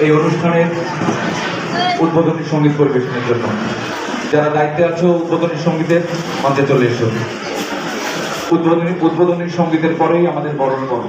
এই অনুষ্ঠানের উদ্বোধনী সঙ্গীত পরিবেশনের জন্য। যারা দায়িত্বে আছো উদ্বোধনী সঙ্গীতের মঞ্চে চলে এসো। উদ্বোধনী সঙ্গীতের পরেই আমাদের বরণ পর্ব।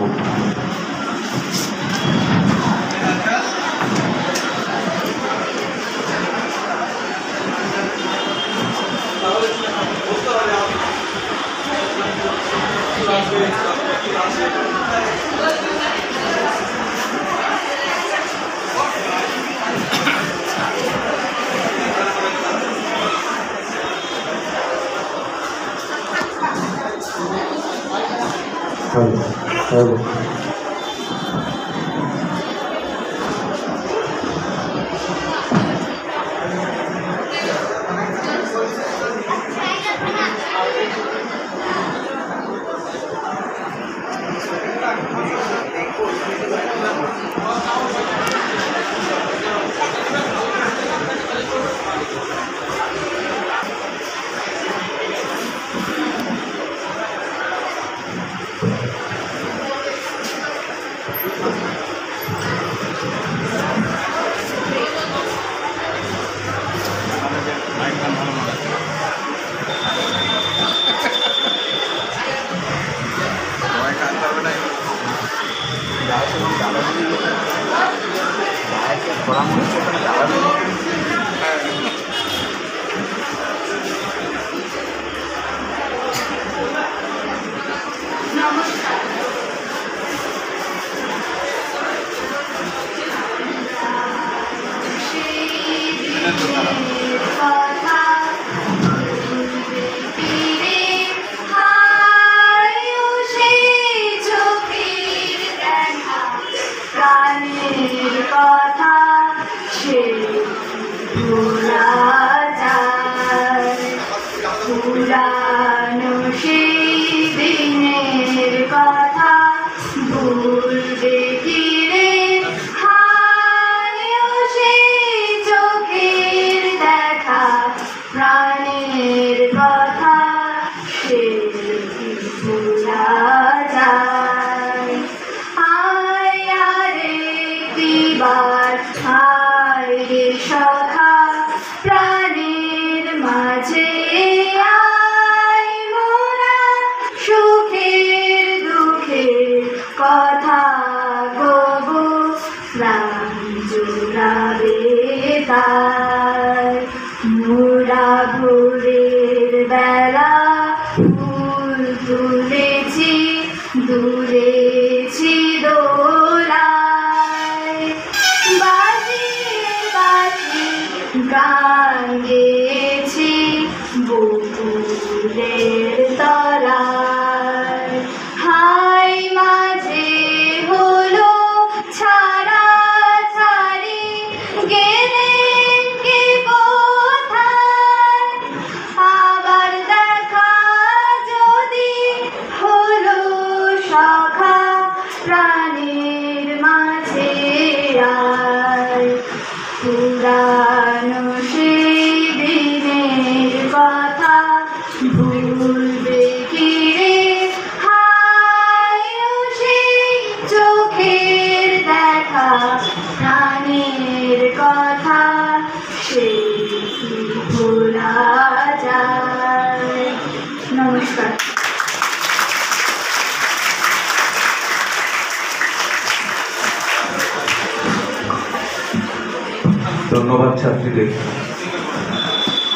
ধন্যবাদ ছাত্রীদের।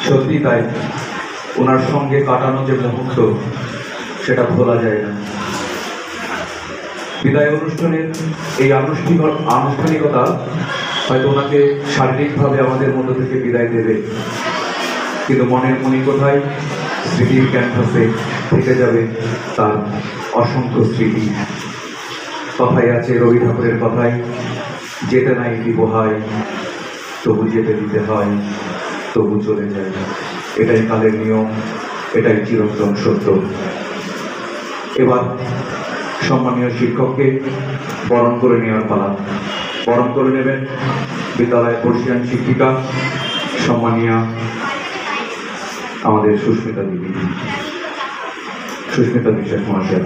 সত্যি তাই, ওনার সঙ্গে কাটানো যে মুহূর্ত সেটা ভোলা যায় না। বিদায় অনুষ্ঠানের এই আনুষ্ঠানিকতা হয়তো ওনাকে শারীরিকভাবে আমাদের মধ্য থেকে বিদায় দেবে, কিন্তু মনের মণিকোঠায় স্মৃতির ক্যানভাসে থেকে যাবে তার অসংখ্য স্মৃতি। কথায় আছে, রবি ঠাকুরের কথায়, যেতে নাই দিব হয়, তবু যেতে দিতে হয়, তবু চলে যায়। এটাই কালের নিয়ম, এটাই চিরন্তন সত্য। এবার সম্মানীয় শিক্ষককে বরণ করে নেওয়ার পালা। বরণ করে নেবেন বিদ্যালয়ের বর্ষিয়ান শিক্ষিকা সম্মানীয় আমাদের সুস্মিতা দিদি, সুস্মিতা বিশ্বাস মহাশয়।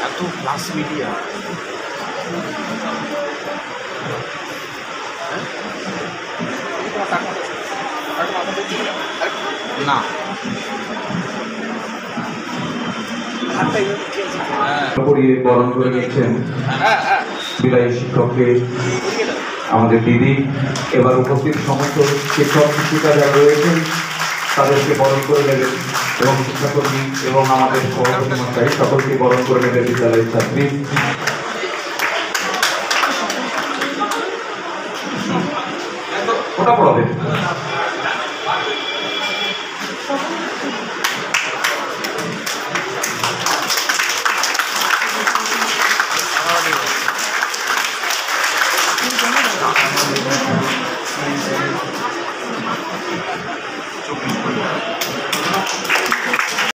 এত ক্লাস মিডিয়া না পরিয়ে বরণ করে নিচ্ছেন বিদায়ী শিক্ষককে আমাদের দিদি। এবার উপস্থিত সমস্ত শিক্ষক শিক্ষিকা যারা রয়েছেন তাদেরকে বরণ করে নেবেন এবং শিক্ষাকর্মী এবং আমাদের সভাপতি মশাই সকলকে বরণ করে নেবেন বিদ্যালয়ের ছাত্রী। ওটা পড়াবে।